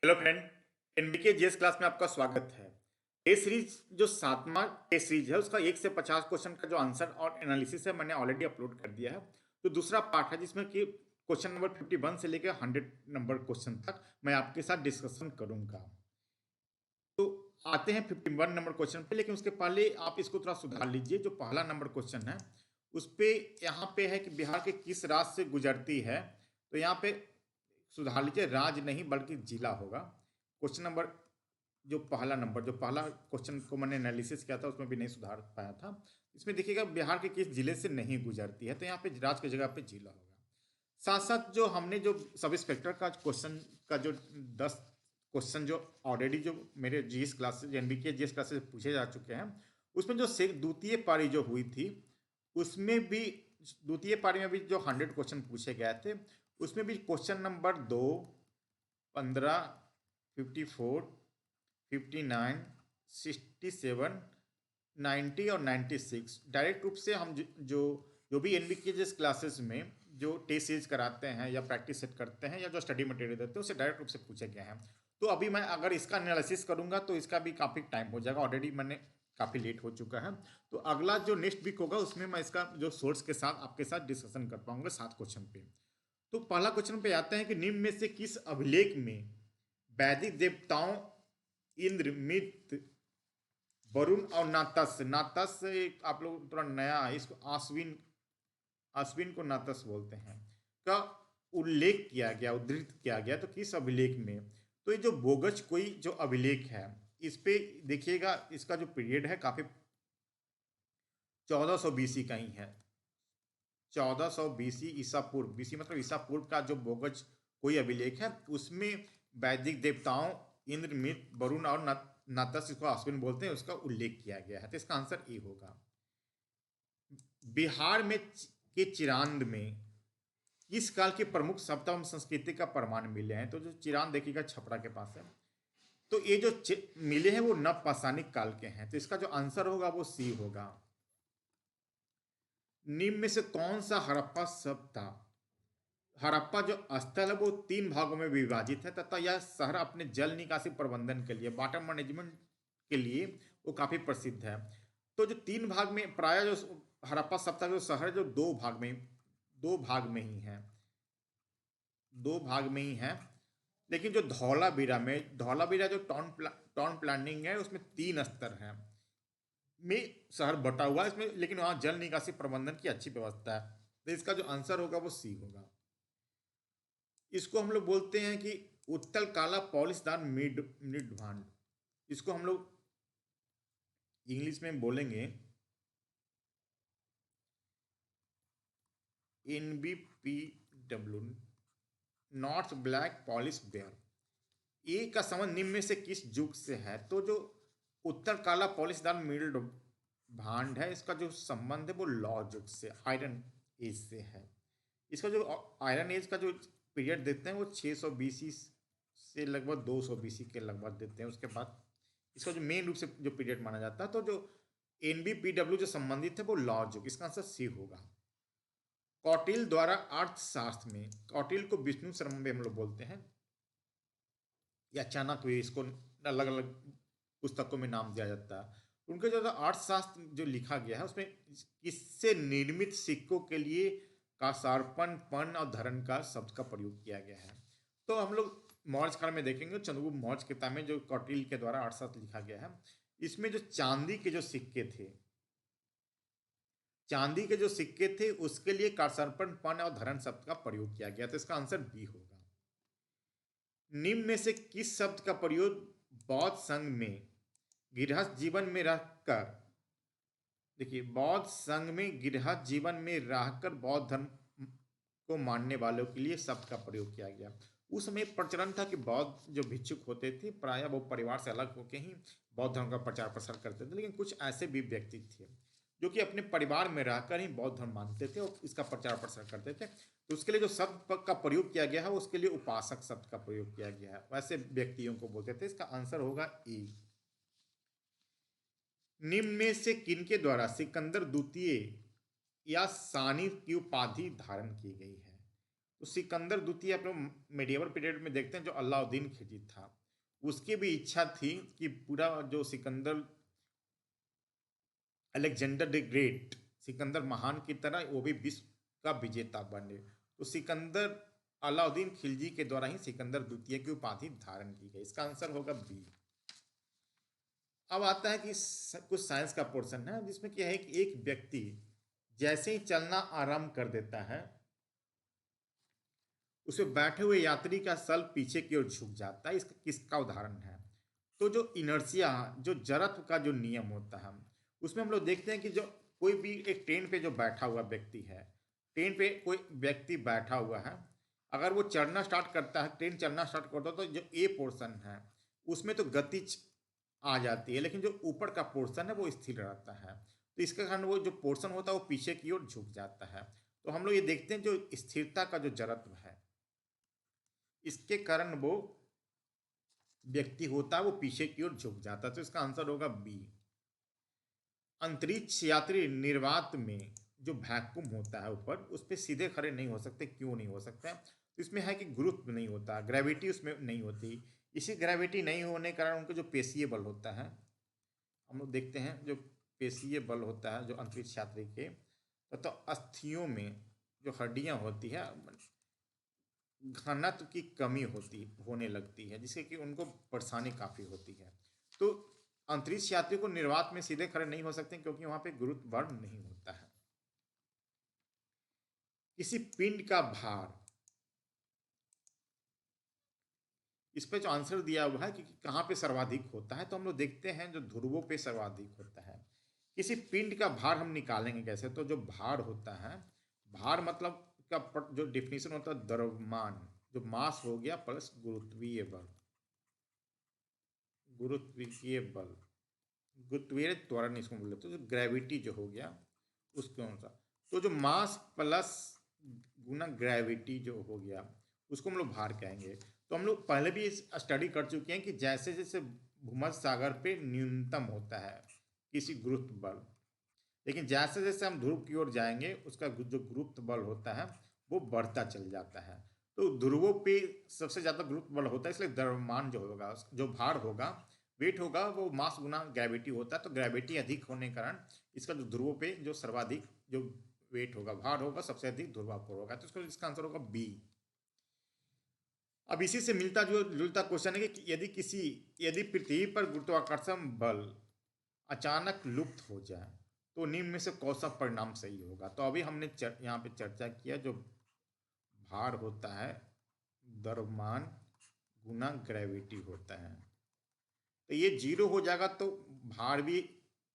Hello friend, NBK GS class में आपका स्वागत है। टेस्ट सीरीज जो सातवां टेस्ट सीरीज है उसका 1 से 50 क्वेश्चन का जो आंसर और एनालिसिस है मैंने ऑलरेडी अपलोड कर दिया है। तो दूसरा पार्ट है जिसमें कि क्वेश्चन नंबर 51 से लेकर 100 नंबर क्वेश्चन तक मैं आपके साथ डिस्कशन करूंगा। तो आते हैं 51 नंबर क्वेश्चन पे, लेकिन उसके पहले आप इसको थोड़ा सुधार लीजिए। जो पहला नंबर क्वेश्चन है उस पे यहाँ पे है कि बिहार के किस राज्य से गुजरती है, तो यहाँ पे सुधार लीजिए, राज्य नहीं बल्कि जिला होगा। क्वेश्चन नंबर जो पहला क्वेश्चन को मैंने एनालिसिस किया था उसमें भी नहीं सुधार पाया था। इसमें देखिएगा बिहार के किस जिले से नहीं गुजरती है, तो यहाँ पे राज्य की जगह पे जिला होगा। साथ साथ जो हमने जो सब इंस्पेक्टर का क्वेश्चन का जो 10 क्वेश्चन जो ऑलरेडी जो मेरे GS classes NBK GS classes पूछे जा चुके हैं, उसमें जो द्वितीय पारी जो हुई थी उसमें भी द्वितीय पारी में भी जो 100 क्वेश्चन पूछे गए थे उसमें भी क्वेश्चन नंबर 2, 15, 54, 59, 67, 90 और 96 डायरेक्ट रूप से हम जो भी एनबीके जिस क्लासेस में जो टेस्ट सीरीज कराते हैं या प्रैक्टिस सेट करते हैं या जो स्टडी मटेरियल देते हैं उससे डायरेक्ट रूप से पूछे गए हैं। तो अभी मैं अगर इसका एनालिसिस करूंगा तो इसका भी काफ़ी टाइम हो जाएगा, ऑलरेडी मैंने काफ़ी लेट हो चुका है। तो अगला जो नेक्स्ट वीक होगा उसमें मैं इसका जो सोर्स के साथ आपके साथ डिस्कशन कर पाऊंगा 7 क्वेश्चन पे। तो पहला क्वेश्चन पे आते हैं कि निम्न में से किस अभिलेख में वैदिक देवताओं इंद्र, मित्र, वरुण और नातस, नातस आप लोग थोड़ा नया है, इसको आश्विन, आश्विन को नातस बोलते हैं, का उल्लेख किया गया, उद्धृत किया गया, तो किस अभिलेख में? तो ये जो बोगच कोई जो अभिलेख है इस पे देखिएगा, इसका जो पीरियड है काफी 1400 बीसी का ही है। 1400 बीसी ईसा पूर्व, बीसी मतलब ईसा पूर्व का जो बोगच कोई अभिलेख है उसमें वैदिक देवताओं इंद्र, मित्र, वरुण और नातस, इसको अश्विन बोलते हैं, उसका उल्लेख किया गया है। तो इसका आंसर ए होगा। बिहार में के चिरांद में किस काल के प्रमुख सभ्यता एवं संस्कृति का प्रमाण मिले हैं? तो जो चिरांद देखिएगा छपरा के पास है, तो ये जो मिले हैं वो नवपाषाणिक काल के हैं, तो इसका जो आंसर होगा वो सी होगा। निम्न में से कौन सा हड़प्पा शब्द था? हड़प्पा जो स्थल है वो 3 भागों में विभाजित है तथा यह शहर अपने जल निकासी प्रबंधन के लिए, वाटर मैनेजमेंट के लिए वो काफी प्रसिद्ध है। तो जो 3 भाग में प्राय जो हड़प्पा सभ्यता जो शहर जो 2 भाग में ही है, 2 भाग में ही है। लेकिन जो धौलावीरा जो टाउन प्लानिंग है उसमें 3 स्तर है में शहर बटा हुआ है इसमें, लेकिन वहां जल निकासी प्रबंधन की अच्छी व्यवस्था है। तो इसका जो आंसर होगा वो सी होगा। इसको हम लोग बोलते हैं कि उत्तल काला पॉलिशदार मिड भांड, इसको हम लोग इंग्लिश में बोलेंगे NBPW, north black polish ware. A का संबंध निम्न में से किस युग से है? तो जो उत्तर काला पॉलिशदार मिल्ड भांड है इसका जो संबंध है वो लौ युग से, आयरन एज से है। इसका जो आयरन एज का जो पीरियड देते हैं वो 600 बीसी से लगभग 200 बीसी के लगभग देते हैं। उसके बाद इसका जो मेन रूप से जो पीरियड माना जाता है, तो जो NBPW जो संबंधित है वो लौ युग, इसका आंसर सी होगा। कौटिल्य द्वारा अर्थशास्त्र में, कौटिल्य को विष्णु शर्मा हम लोग बोलते हैं या चाणक्य, इसको अलग अलग पुस्तकों में नाम दिया जाता है। उनके जो अर्थशास्त्र जो लिखा गया है उसमें किससे निर्मित सिक्कों के लिए कासार्पण, पन और धरण का शब्द का प्रयोग किया गया है? तो हम लोग मौर्य काल में देखेंगे चंद्रगुप्त मौर्य किताब में जो कौटिल्य के द्वारा अर्थशास्त्र लिखा गया है, इसमें जो चांदी के जो सिक्के थे, चांदी के जो सिक्के थे उसके लिए कासार्पण, पन और धरण शब्द का प्रयोग किया गया, तो इसका आंसर बी होगा। निम्न में से किस शब्द का प्रयोग बौद्ध संघ में गृहस्थ जीवन में रहकर, देखिए बौद्ध संघ में गृहस्थ जीवन में रहकर बौद्ध धर्म को मानने वालों के लिए शब्द का प्रयोग किया गया? उस समय प्रचलन था कि बौद्ध जो भिक्षुक होते थे प्राय वो परिवार से अलग होकर ही बौद्ध धर्म का प्रचार प्रसार करते थे, लेकिन कुछ ऐसे भी व्यक्ति थे जो कि अपने परिवार में रहकर ही बौद्ध धर्म मानते थे और इसका प्रचार प्रसार करते थे। तो उसके लिए जो शब्द का प्रयोग किया गया है उसके लिए उपासक शब्द का प्रयोग किया गया है, वैसे व्यक्तियों को बोलते थे। इसका आंसर होगा ए। निम्न में से किनके द्वारा सिकंदर द्वितीय या सानी की उपाधि धारण की गई है? तो सिकंदर द्वितीय आप लोग मेडिएवल पीरियड में देखते हैं जो अलाउद्दीन खिलजी था, उसकी भी इच्छा थी कि पूरा जो Sikandar Alexander the great, Sikandar महान की तरह वो भी विश्व का विजेता बने। तो सिकंदर अलाउद्दीन खिलजी के द्वारा ही सिकंदर द्वितीय की उपाधि धारण की गई। इसका आंसर होगा बी। अब आता है कि कुछ साइंस का पोर्शन है जिसमें क्या है कि एक व्यक्ति जैसे ही चलना आरंभ कर देता है, उसमें बैठे हुए यात्री का सर पीछे की ओर झुक जाता है। इसका किसका उदाहरण है? तो जो इनर्शिया, जो जड़त्व का जो नियम होता है, उसमें हम लोग देखते हैं कि जो कोई भी एक ट्रेन पे जो बैठा हुआ व्यक्ति है, ट्रेन पे कोई व्यक्ति बैठा हुआ है, अगर वो चढ़ना स्टार्ट करता है, ट्रेन चलना स्टार्ट करता है, तो जो ए पोर्शन है उसमें तो गतिज आ जाती है, लेकिन जो ऊपर का पोर्शन है वो स्थिर रहता है। तो इसके कारण वो जो पोर्शन होता है वो पीछे की ओर झुक जाता है। तो हम लोग ये देखते हैं जो स्थिरता का जो जड़त्व है, इसके कारण वो व्यक्ति होता है वो पीछे की ओर झुक जाता है। तो इसका आंसर होगा बी। अंतरिक्ष यात्री निर्वात में जो वैक्यूम होता है ऊपर, उस पर सीधे खड़े नहीं हो सकते। क्यों नहीं हो सकते? तो इसमें है कि गुरुत्व नहीं होता, ग्रेविटी उसमें नहीं होती। इसी ग्रेविटी नहीं होने के कारण उनको जो पेशीय बल होता है, हम लोग देखते हैं जो पेशीय बल होता है जो अंतरिक्ष यात्री के, तो अस्थियों में जो हड्डियां होती है घनत्व की कमी होने लगती है, जिससे कि उनको परेशानी काफ़ी होती है। तो अंतरिक्ष यात्री को निर्वात में सीधे खड़े नहीं हो सकते क्योंकि वहां पे गुरुत्व बल नहीं होता है। किसी पिंड का भार, इस पे जो आंसर दिया हुआ है कि कहाँ पे सर्वाधिक होता है, तो हम लोग देखते हैं जो ध्रुवों पे सर्वाधिक होता है। किसी पिंड का भार हम निकालेंगे कैसे? तो जो भार होता है, भार मतलब का जो डिफिनेशन होता है द्रव्यमान, जो मास हो गया प्लस गुरुत्वीय बल, गुरुत्वीय बल, गुरुत्वीय त्वरण इसको बोल लेते हैं, तो ग्रेविटी जो हो गया उसके अनुसार। तो जो मास प्लस गुना ग्रेविटी जो हो गया उसको हम लोग भार कहेंगे। तो हम लोग पहले भी स्टडी कर चुके हैं कि जैसे जैसे भूमध्य सागर पे न्यूनतम होता है किसी गुरुत्व बल, लेकिन जैसे जैसे हम ध्रुव की ओर जाएंगे उसका जो गुरुत्व बल होता है वो बढ़ता चल जाता है। तो ध्रुवों पे सबसे ज्यादा गुरुत्व बल होता है, इसलिए द्रव्यमान जो होगा, जो भार होगा, वेट होगा, वो मास गुना ग्रेविटी होता है। तो ग्रेविटी अधिक होने के कारण इसका जो ध्रुवों पे जो सर्वाधिक जो वेट होगा, भार होगा, सबसे अधिक ध्रुवापुर होगा। तो इसका आंसर होगा बी। अब इसी से मिलता जो जुलता क्वेश्चन है कि यदि पृथ्वी पर गुरुत्वाकर्षण बल अचानक लुप्त हो जाए तो निम्न में से कौन सा परिणाम सही होगा? तो अभी हमने यहाँ पे चर्चा किया जो भार होता है द्रव्यमान गुना ग्रेविटी होता है, तो ये जीरो हो जाएगा। तो भार भी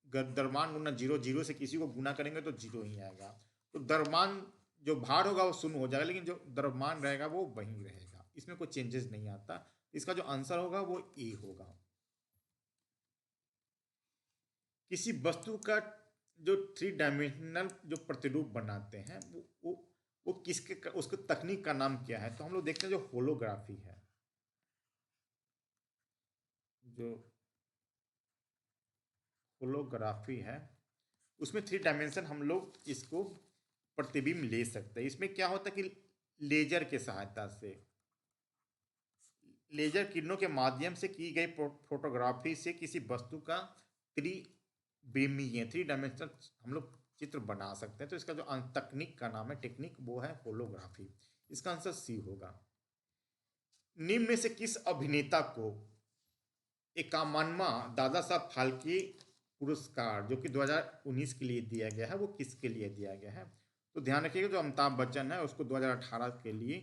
द्रव्यमान गुना जीरो, जीरो से किसी को गुना करेंगे तो जीरो ही आएगा। तो द्रव्यमान जो भार होगा वो शून्य हो जाएगा, लेकिन जो द्रव्यमान रहेगा वो वहीं रहेगा, इसमें कोई चेंजेस नहीं आता। इसका जो आंसर होगा वो ए होगा। किसी वस्तु का जो थ्री डायमेंशनल जो प्रतिरूप बनाते हैं वो किसके उसके तकनीक का नाम क्या है? तो हम लोग देखते हैं जो होलोग्राफी है, जो होलोग्राफी है उसमें थ्री डायमेंशन हम लोग इसको प्रतिबिंब ले सकते हैं। इसमें क्या होता है कि लेजर के सहायता से, लेजर किरणों के माध्यम से की गई फोटोग्राफी से किसी वस्तु का त्रिविमीय थ्री डायमेंशनल हम लोग चित्र बना सकते हैं। तो इसका जो तकनीक का नाम है, टेक्निक, वो है होलोग्राफी। इसका आंसर सी होगा। निम्न में से किस अभिनेता को 51वां दादा साहब फाल्के पुरस्कार जो कि 2019 के लिए दिया गया है वो किसके लिए दिया गया है? तो ध्यान रखिएगा जो अमिताभ बच्चन है उसको 2018 के लिए,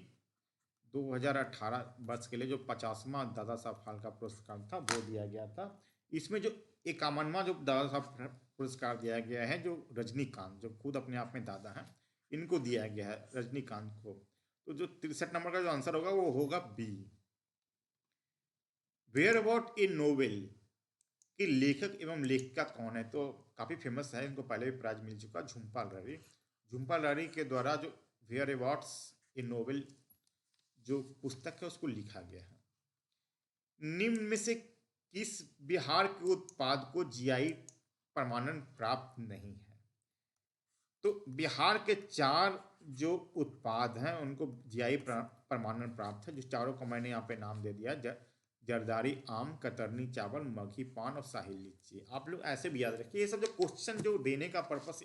2018 वर्ष के लिए जो 50वां दादा साहब फाल्के पुरस्कार था वो दिया गया था। इसमें जो 51वां जो दादा साहब पुरस्कार दिया गया है जो रजनीकांत, जो खुद अपने आप में दादा हैं, इनको दिया गया है, रजनीकांत को। तो जो 63 नंबर का जो आंसर होगा वो होगा B. Where about a novel के लेखक एवं लेखिका कौन है? तो काफ़ी फेमस है, इनको पहले भी प्राइज मिल चुका, झुम्पा लाहिड़ी। झुम्पा लाहिड़ी के द्वारा जो वेयर अबाउट्स ए नोवेल जो पुस्तक है उसको लिखा गया है। निम्न में से किस बिहार के उत्पाद को जीआई प्रमाणन प्राप्त नहीं है? तो बिहार के 4 जो उत्पाद हैं उनको जीआई प्रमाणन प्राप्त है, जो चारों को मैंने यहाँ पे नाम दे दिया, जरदारी आम, कतरनी चावल, मगही पान और शाही लीची। आप लोग ऐसे भी याद रखिए, ये सब जो क्वेश्चन जो देने का पर्पस,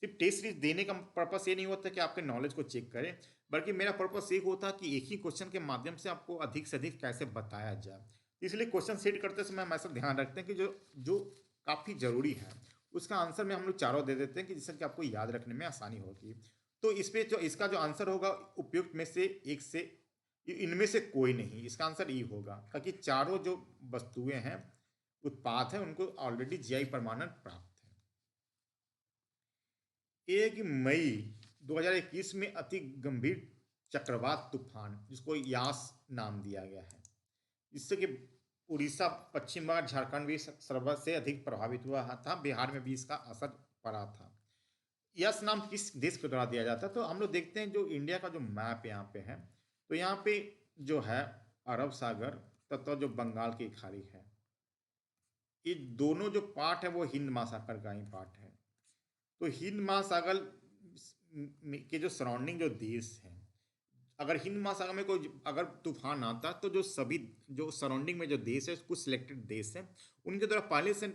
सिर्फ टेस्ट सीरीज देने का पर्पस ये नहीं होता कि आपके नॉलेज को चेक करें, बल्कि मेरा पर्पस ये होता है कि एक ही क्वेश्चन के माध्यम से आपको अधिक से अधिक कैसे बताया जाए। इसलिए क्वेश्चन सेट करते समय हम ऐसा ध्यान रखते हैं कि जो जो काफ़ी ज़रूरी है उसका आंसर में हम लोग चारों दे देते हैं, कि जिससे कि आपको याद रखने में आसानी होगी। तो इस पे जो इसका जो आंसर होगा उपयुक्त में से एक से, इनमें से कोई नहीं, इसका आंसर ई होगा, ताकि चारों जो वस्तुएं हैं, उत्पाद हैं, उनको ऑलरेडी जीआई प्रमाणन प्राप्त है। 1 मई 2021 में अति गंभीर चक्रवात तूफान, जिसको यास नाम दिया गया है, जिससे कि उड़ीसा, पश्चिम बंगाल, झारखंड भी सर्वाधिक से अधिक प्रभावित हुआ था। बिहार में भी इसका असर पड़ा था। यस नाम किस देश के द्वारा दिया जाता है? तो हम लोग देखते हैं जो इंडिया का जो मैप यहाँ पे है, तो यहाँ पे जो है अरब सागर तथा जो बंगाल की खाड़ी है, ये दोनों जो पार्ट है वो हिंद महासागर का ही पार्ट है। तो हिंद महासागर के जो सराउंडिंग जो देश हैं, अगर हिंद महासागर में कोई अगर तूफान आता तो जो सभी जो सराउंडिंग में जो देश है, कुछ सिलेक्टेड देश है, उनके द्वारा पहले से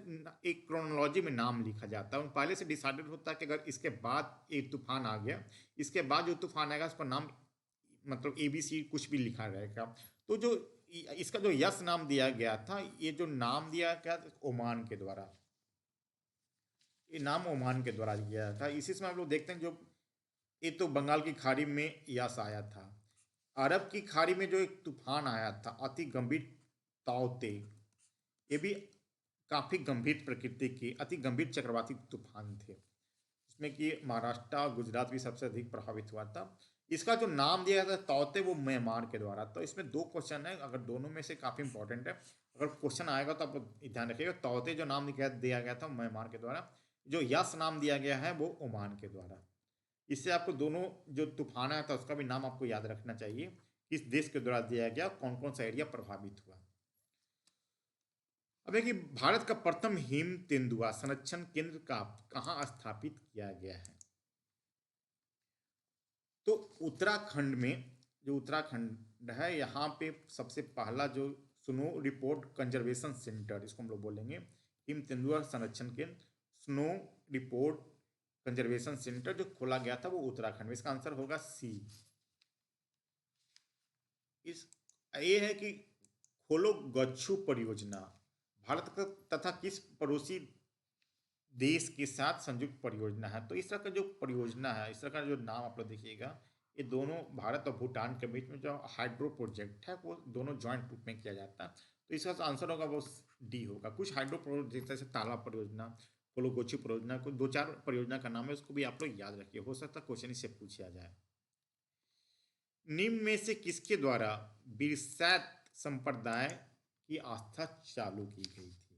एक क्रोनोलॉजी में नाम लिखा जाता है। पहले से डिसाइडेड होता है कि अगर इसके बाद एक तूफान आ गया, इसके बाद जो तूफान आएगा उसका नाम मतलब ABC कुछ भी लिखा रहेगा। तो जो इसका जो यस नाम दिया गया था, ये जो नाम दिया गया ओमान के द्वारा, ये नाम ओमान के द्वारा दिया गया था। इसी से हम लोग देखते हैं जो ये तो बंगाल की खाड़ी में यस आया था। अरब की खाड़ी में जो एक तूफान आया था अति गंभीर ताउते, ये भी काफ़ी गंभीर प्रकृति के अति गंभीर चक्रवाती तूफान थे, जिसमें कि महाराष्ट्र और गुजरात भी सबसे अधिक प्रभावित हुआ था। इसका जो नाम दिया था ताउते, वो म्यांमार के द्वारा। तो इसमें 2 क्वेश्चन है, अगर दोनों में से काफ़ी इंपॉर्टेंट है, अगर क्वेश्चन आएगा तो आप ध्यान रखिएगा। ताउते जो नाम दिया गया था म्यांमार के द्वारा, जो यस नाम दिया गया है वो ओमान के द्वारा। इससे आपको दोनों जो तूफान आया था उसका भी नाम आपको याद रखना चाहिए, किस देश के द्वारा दिया गया, कौन कौन सा एरिया प्रभावित हुआ। अब है कि भारत का प्रथम हिम तेंदुआ संरक्षण केंद्र का कहाँ स्थापित किया गया है? तो उत्तराखंड में, जो उत्तराखंड है, यहाँ पे सबसे पहला जो स्नो रिपोर्ट कंजर्वेशन सेंटर, इसको हम लोग बोलेंगे हिम तेंदुआ संरक्षण केंद्र, स्नो रिपोर्ट कंजर्वेशन सेंटर जो खोला गया था वो उत्तराखंड में। इसका आंसर होगा सी। इस ये है कि खोलो गच्छू परियोजना भारत का तथा किस पड़ोसी देश के साथ संयुक्त परियोजना है? तो इस तरह का जो परियोजना है, इस तरह का जो नाम आप लोग देखिएगा, ये दोनों भारत और भूटान के बीच में जो हाइड्रो प्रोजेक्ट है वो दोनों ज्वाइंट रूप में किया जाता है। तो इसका आंसर होगा वो डी होगा। कुछ हाइड्रो प्रोजेक्ट जैसे ताला परियोजना, कोलोगोची परियोजना, कुछ 2-4 परियोजना का नाम है, उसको भी आप लोग याद रखिए, हो सकता है क्वेश्चन इससे पूछा जाए। निम्न में से किसके द्वारा बिरसैत संप्रदाय की आस्था चालू की गई थी?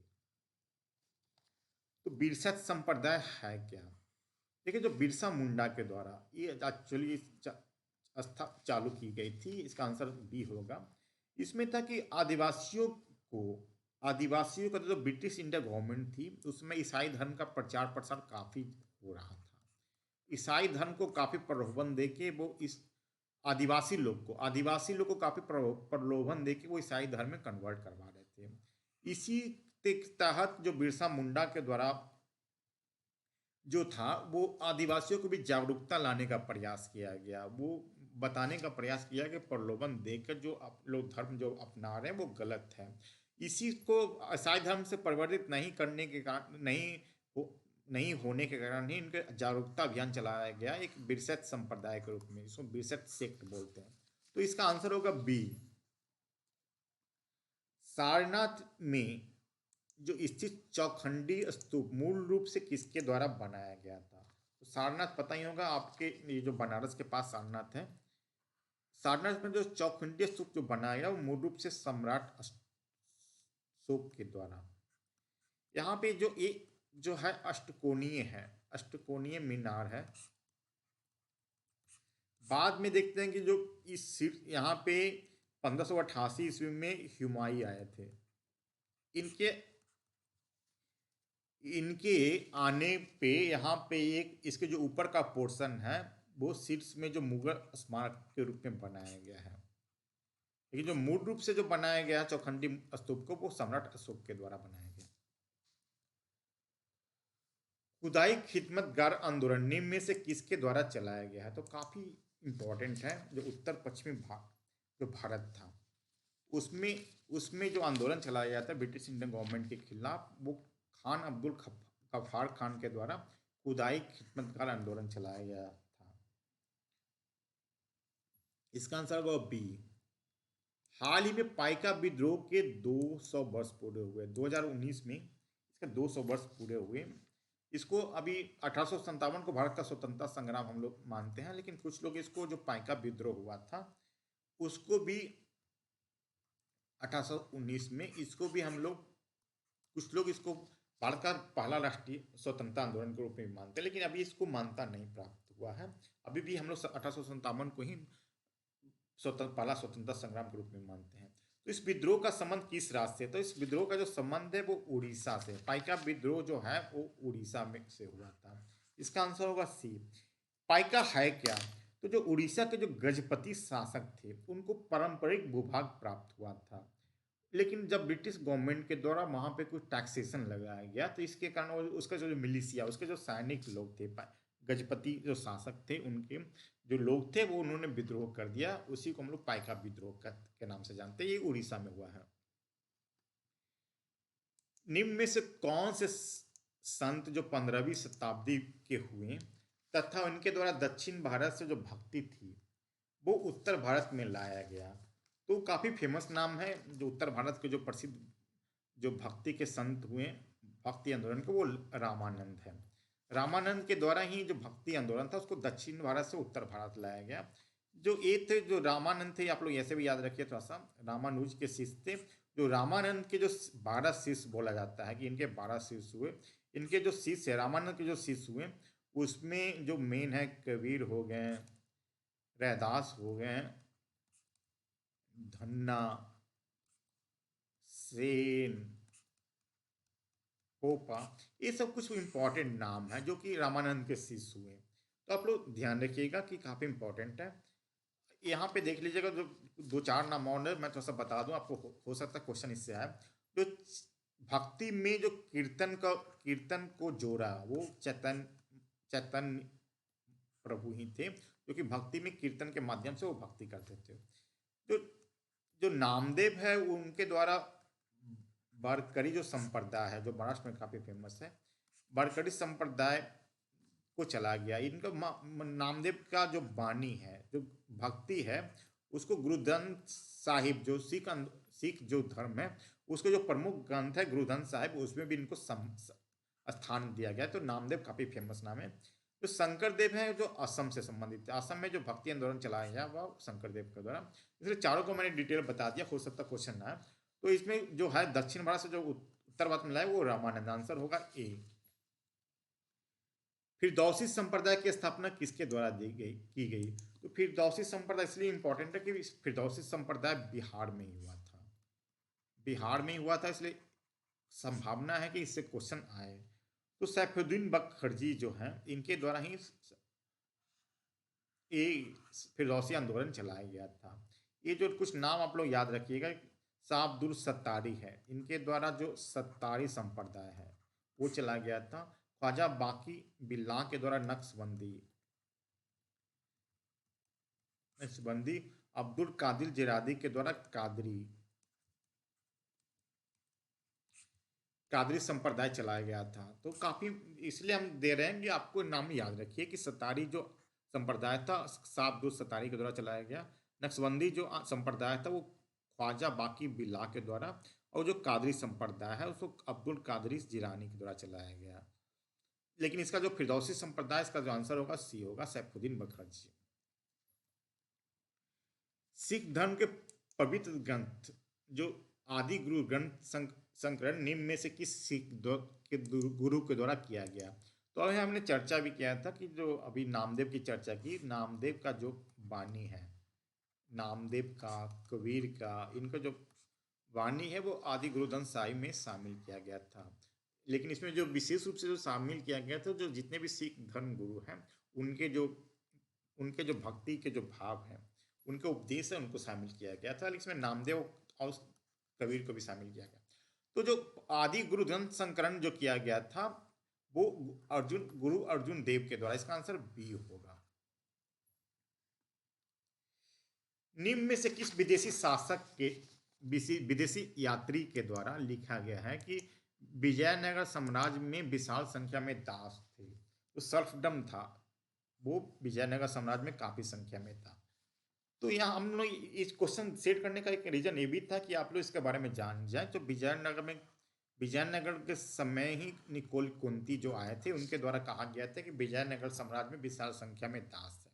तो बिरसैत संप्रदाय है क्या? देखिए, जो बिरसा मुंडा के द्वारा ये एक्चुअली आस्था चालू की गई थी, इसका आंसर बी होगा। इसमें था कि आदिवासियों का जो ब्रिटिश इंडिया गवर्नमेंट थी उसमें ईसाई धर्म का प्रचार प्रसार काफ़ी हो रहा था। ईसाई धर्म को काफ़ी प्रलोभन दे के वो इस आदिवासी लोग को काफ़ी प्रलोभन दे के वो ईसाई धर्म में कन्वर्ट करवा रहे थे। इसी के तहत जो बिरसा मुंडा के द्वारा जो था वो आदिवासियों को भी जागरूकता लाने का प्रयास किया गया। वो बताने का प्रयास किया कि प्रलोभन देकर जो आप लोग धर्म जो अपना रहे हैं वो गलत है। इसी को ईसाई धर्म से परिवर्तित नहीं करने के कारण नहीं होने के कारण ही इनके जागरूकता अभियान चलाया गया एक बिरसैत संप्रदाय के रूप में, इसको बिरसैत सेक्ट बोलते हैं। तो इसका आंसर होगा बी। सारनाथ में जो स्थित चौखंडी स्तूप मूल रूप से किसके द्वारा बनाया गया था? तो सारनाथ पता ही होगा आपके, ये जो बनारस के पास सारनाथ है, सारनाथ में जो चौखंडी स्तूप जो बनाया गया वो मूल रूप से सम्राट अशोक के द्वारा। यहाँ पे जो एक जो है अष्टकोणीय है, अष्टकोणीय मीनार है। बाद में देखते हैं कि जो इस यहाँ पे 1588 ईस्वी में हुमायूं आए थे। इनके आने पे यहाँ पे एक इसके जो ऊपर का पोर्शन है वो शीर्ष में जो मुगल स्मारक के रूप में बनाया गया है, लेकिन जो मूल रूप से जो बनाया गया चौखंडी स्तूप को, वो सम्राट अशोक के द्वारा बनाया गया। खुदाई खिदमतगार आंदोलन निम्न में से किसके द्वारा चलाया गया है? तो काफी इंपॉर्टेंट है। जो उत्तर पश्चिमी जो भारत था, उसमें उसमें जो आंदोलन चलाया गया था ब्रिटिश इंडियन गवर्नमेंट के खिलाफ, वो खान अब्दुल गफ्फार खान के द्वारा खुदाई खिदमतगार आंदोलन चलाया गया था। इसका आंसर होगा बी। हाल ही में पाइका विद्रोह के 200 वर्ष पूरे हुए। 2019 में इसका 200 वर्ष पूरे हुए। इसको अभी 1857 को भारत का स्वतंत्रता संग्राम हम लोग मानते हैं, लेकिन कुछ लोग इसको जो पाइका विद्रोह हुआ था उसको भी 1819 में, इसको भी हम लोग, कुछ लोग इसको भारत का पहला राष्ट्रीय स्वतंत्रता आंदोलन के रूप में मानते हैं, लेकिन अभी इसको मान्यता नहीं प्राप्त हुआ है। अभी भी हम लोग 1857 को ही पहला स्वतंत्रता संग्राम के रूप में मानते हैं। तो इस विद्रोह का संबंध किस राज्य से? तो इस विद्रोह का जो संबंध है वो उड़ीसा से। पाइका विद्रोह जो है वो उड़ीसा में से हुआ था। इसका आंसर होगा सी। पाइका है क्या? तो जो उड़ीसा के जो गजपति शासक थे उनको पारंपरिक भूभाग प्राप्त हुआ था, लेकिन जब ब्रिटिश गवर्नमेंट के द्वारा वहां पे कुछ टैक्सेशन लगाया गया तो इसके कारण उसका जो मिलिशिया, उसके जो सैनिक लोग थे, गजपति जो शासक थे, उनके जो लोग थे वो उन्होंने विद्रोह कर दिया। उसी को हम लोग पाइका विद्रोह के नाम से जानते हैं। ये उड़ीसा में हुआ है। निम्न में से कौन से संत जो 15वीं शताब्दी के हुए तथा उनके द्वारा दक्षिण भारत से जो भक्ति थी वो उत्तर भारत में लाया गया? तो काफी फेमस नाम है। जो उत्तर भारत के जो प्रसिद्ध जो भक्ति के संत हुए भक्ति आंदोलन के, वो रामानंद है। रामानंद के द्वारा ही जो भक्ति आंदोलन था उसको दक्षिण भारत से उत्तर भारत लाया गया। जो ये थे, जो रामानंद थे, आप लोग ऐसे भी याद रखिए थोड़ा सा, रामानुज के शिष्य थे। जो रामानंद के जो 12 शिष्य बोला जाता है कि इनके 12 शिष्य हुए, इनके जो शिष्य है रामानंद के जो शिष्य हुए उसमें जो मेन है कबीर हो गए, रैदास हो गए, धन्ना, सेन, पोपा, ये सब कुछ इंपॉर्टेंट नाम है जो कि रामानंद के शिष्य हुए। तो आप लोग ध्यान रखिएगा कि काफी इंपॉर्टेंट है। यहाँ पे देख लीजिएगा, जो 2-4 नाम और मैं थोड़ा सा बता दूं आपको, हो सकता है क्वेश्चन इससे आए। जो भक्ति में जो कीर्तन को जोड़ा वो चैतन्य प्रभु ही थे, जो कि भक्ति में कीर्तन के माध्यम से वो भक्ति करते थे। जो जो नामदेव है उनके द्वारा वारकरी जो संप्रदाय है जो महाराष्ट्र में काफी फेमस है, वारकरी संप्रदाय को चला गया। इनका नामदेव का जो बानी है, जो भक्ति है, उसको गुरु ग्रंथ साहिब जो सिख जो धर्म है उसके जो प्रमुख ग्रंथ है गुरु ग्रंथ साहिब, उसमें भी इनको स्थान दिया गया। तो नामदेव काफी फेमस नाम है। जो शंकर देव है जो असम से संबंधित है, असम में जो भक्ति आंदोलन चलाया गया वह शंकर देव के द्वारा। इसलिए चारों को मैंने डिटेल बता दिया, हो सकता क्वेश्चन ना है। तो इसमें जो है दक्षिण भारत से जो उत्तर भारत में लाए वो रामानंद, आंसर होगा ए। फिरदौसी संप्रदाय की स्थापना किसके द्वारा की गई? तो फिरदौसी संप्रदाय इसलिए इंपॉर्टेंट है कि फिरदौसी संप्रदाय बिहार में ही हुआ था। बिहार में ही हुआ था, इसलिए संभावना है कि इससे क्वेश्चन आए। तो सैफुद्दीन बख्तरजी जो हैं इनके द्वारा ही ये फिरदौसी आंदोलन चलाया गया था। ये जो कुछ नाम आप लोग याद रखिएगा, शाह अब्दुल सत्तारी है, इनके द्वारा जो सत्तारी संप्रदाय है वो चला गया था। ख्वाजा बाकी बिल्ला के द्वारा नक्शबंदी, अब्दुल कादिर जिरादी के द्वारा कादरी संप्रदाय चलाया गया था। तो काफी इसलिए हम दे रहे हैं कि आपको नाम याद रखिए कि सतारी जो संप्रदाय था शाह अब्दुल सतारी के द्वारा चलाया गया। नक्शबंदी जो संप्रदाय था वो ख्वाजा बाकी बिल्ला के द्वारा, और जो कादरी संप्रदाय है उसको अब्दुल कादरी जिरानी के द्वारा चलाया गया। लेकिन इसका जो फिरदौसी संप्रदाय, इसका जो आंसर होगा सी होगा, सैफुद्दीन बख्तरजी। सिख धर्म के पवित्र ग्रंथ जो आदि गुरु ग्रंथ संकलन निम्न में से किस सिख के गुरु के द्वारा किया गया? तो अभी हमने चर्चा भी किया था कि जो अभी नामदेव की चर्चा की, नामदेव का जो वाणी है, नामदेव का, कबीर का, इनका जो वाणी है वो आदि गुरु ग्रंथ साहिब में शामिल किया गया था। लेकिन इसमें जो विशेष रूप से जो शामिल किया गया था, जो जितने भी सिख धर्म गुरु हैं उनके जो उनके जो भक्ति के जो भाव हैं, उनके उपदेश है, उनको शामिल किया गया था। इसमें नामदेव और कबीर को भी शामिल किया गया। तो जो आदि गुरु ग्रंथ संकलन जो किया गया था वो गुरु अर्जुन देव के द्वारा। इसका आंसर बी होगा। निम्न में से किस विदेशी शासक के विदेशी यात्री के द्वारा लिखा गया है कि विजयनगर साम्राज्य में विशाल संख्या में दास थे? तो सर्फडम था, वो विजयनगर साम्राज्य में काफी संख्या में था। तो यहाँ हम लोग इस क्वेश्चन सेट करने का एक रीजन ये भी था कि आप लोग इसके बारे में जान जाए। तो विजयनगर के समय ही निकोल कुंती जो आए थे, उनके द्वारा कहा गया था कि विजयनगर साम्राज्य में विशाल संख्या में दास है।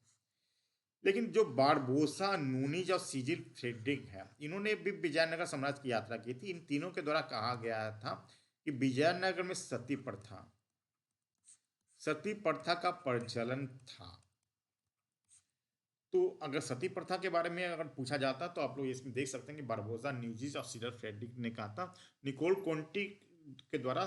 लेकिन जो बारबोसा, नूनीज और सिजिल फ्रेडरिक है, इन्होंने भी विजयनगर साम्राज्य की यात्रा की थी। इन तीनों के द्वारा कहा गया था कि विजयनगर में सती प्रथा का प्रचलन था। तो अगर सती प्रथा के बारे में अगर पूछा जाता तो आप लोग इसमें देख सकते हैं कि बारबोसा, न्यूजीज और सिडर फ्रेडरिक ने कहा था। निकोल कोंटी के द्वारा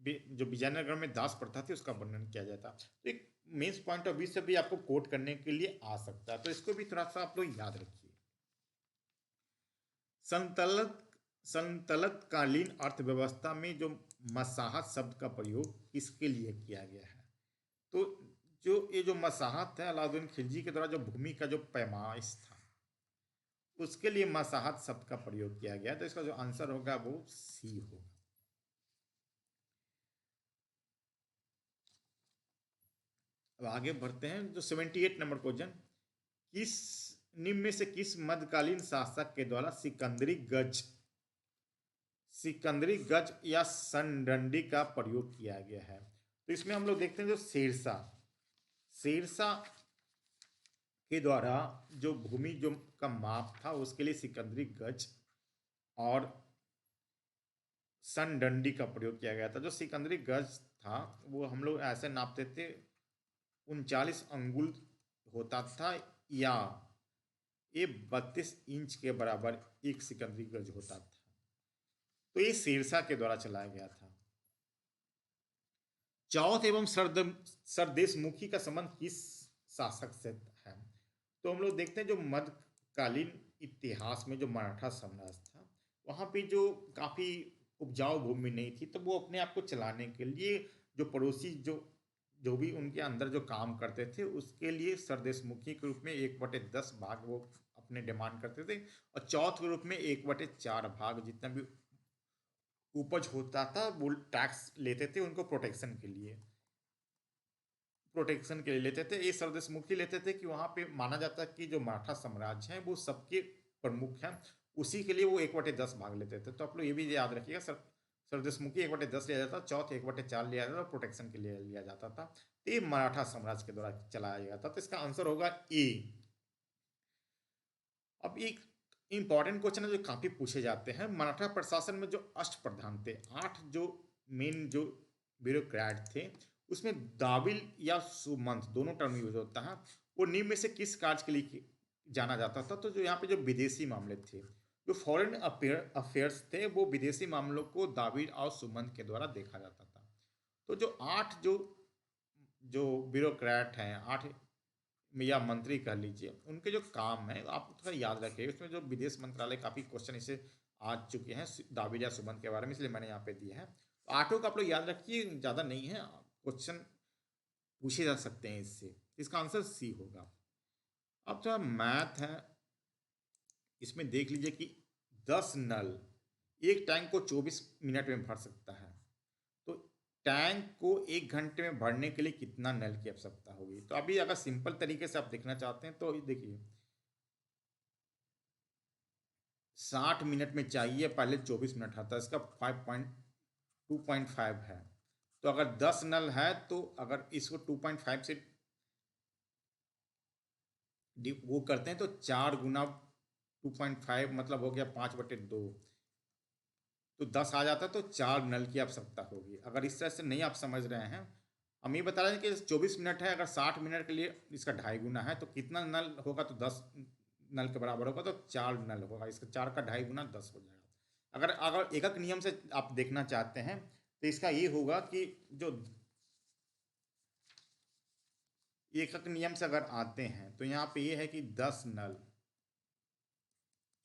जो विजयनगर में दास प्रथा थी उसका वर्णन किया जाता। तो एक मेंस पॉइंट ऑफ व्यू से भी आपको कोट करने के लिए आ सकता है, तो इसको भी थोड़ा सा आप लोग याद रखिए। संतलत कालीन अर्थव्यवस्था में जो मसाहत शब्द का प्रयोग किसके लिए किया गया है? तो जो ये जो मसाहत है, अलाउद्दीन खिलजी के द्वारा जो भूमि का जो पैमाइश था उसके लिए मसाहत शब्द का प्रयोग किया गया। तो इसका जो आंसर होगा वो सी होगा। अब आगे बढ़ते हैं। जो 78 नंबर क्वेश्चन, किस निम्न में से किस मध्यकालीन शासक के द्वारा सिकंदरी गज या सनडंडी का प्रयोग किया गया है? तो इसमें हम लोग देखते हैं जो शेरशाह के द्वारा जो भूमि जो का माप था उसके लिए सिकंदरी गज और सनडंडी का प्रयोग किया गया था। जो सिकंदरी गज था वो हम लोग ऐसे नापते थे, 39 अंगुल होता था, या ये 32 इंच के बराबर एक सिकंदरी गज होता था। तो ये शेरशाह के द्वारा चलाया गया था। चौथ एवं सरदेशमुखी का संबंध किस शासक से है? तो हम लोग देखते हैं जो मध्यकालीन इतिहास में जो मराठा साम्राज्य था, वहां पे जो काफी उपजाऊ भूमि नहीं थी, तो वो अपने आप को चलाने के लिए जो पड़ोसी जो भी उनके अंदर जो काम करते थे उसके लिए सरदेशमुखी के रूप में 1/10 भाग वो अपने डिमांड करते थे, और चौथ के रूप में 1/4 भाग जितना भी उपज होता था वो टैक्स लेते थे, उनको प्रोटेक्शन के लिए लेते थे। ये सरदेशमुखी लेते थे कि वहां पे माना जाता है कि जो मराठा साम्राज्य है वो सबके प्रमुख हैं, उसी के लिए वो 1/10 भाग लेते थे। तो आप लोग ये भी याद रखिएगा, सरदेशमुखी 1/10 लिया जाता, चौथ 1/4 लिया जाता, प्रोटेक्शन के लिए लिया जाता था। तो ये मराठा साम्राज्य के द्वारा चलाया गया था। तो इसका आंसर होगा ए। अब एक इंपॉर्टेंट क्वेश्चन है जो काफी पूछे जाते हैं। मराठा प्रशासन में जो अष्ट प्रधान थे, 8 जो मेन जो ब्यूरोक्रेट थे, उसमें दाविल या सुमंत दोनों टर्म यूज होता है। वो निम्न में से किस कार्य के लिए जाना जाता था? तो जो यहाँ पे जो विदेशी मामले थे, जो फॉरेन अफेयर्स थे, वो विदेशी मामलों को दाविल और सुमंत के द्वारा देखा जाता था। तो जो 8 जो ब्यूरोक्रेट हैं, 8 या मंत्री कह लीजिए, उनके जो काम है आप थोड़ा याद रखिए। उसमें जो विदेश मंत्रालय काफ़ी क्वेश्चन इसे आ चुके हैं दाविल या सुमंत के बारे में, इसलिए मैंने यहाँ पे दिए हैं। तो 8 का आप लोग याद रखिए, ज़्यादा नहीं है, क्वेश्चन पूछे जा सकते हैं इससे। इसका आंसर सी होगा। अब थोड़ा मैथ है, इसमें देख लीजिए कि 10 नल एक टैंक को 24 मिनट में भर सकता है, तो टैंक को 1 घंटे में भरने के लिए कितना नल की आवश्यकता होगी? तो अभी अगर सिंपल तरीके से आप देखना चाहते हैं तो देखिए 60 मिनट में चाहिए, पहले 24 मिनट आता है, इसका 2.5 है। तो अगर 10 नल है तो अगर इसको 2.5 से वो करते हैं तो 4 गुना 2.5 मतलब हो गया 5/2, तो 10 आ जाता है, तो 4 नल की आवश्यकता होगी। अगर इस तरह से नहीं आप समझ रहे हैं, हम ये बता रहे हैं कि 24 मिनट है, अगर 60 मिनट के लिए इसका 2.5 गुना है तो कितना नल होगा? तो 10 नल के बराबर होगा, तो 4 नल होगा। इसका 4 का 2.5 गुना 10 हो जाएगा। अगर एकक नियम से आप देखना चाहते हैं तो इसका ये होगा कि जो एकक नियम से अगर आते हैं तो यहाँ पे ये है कि 10 नल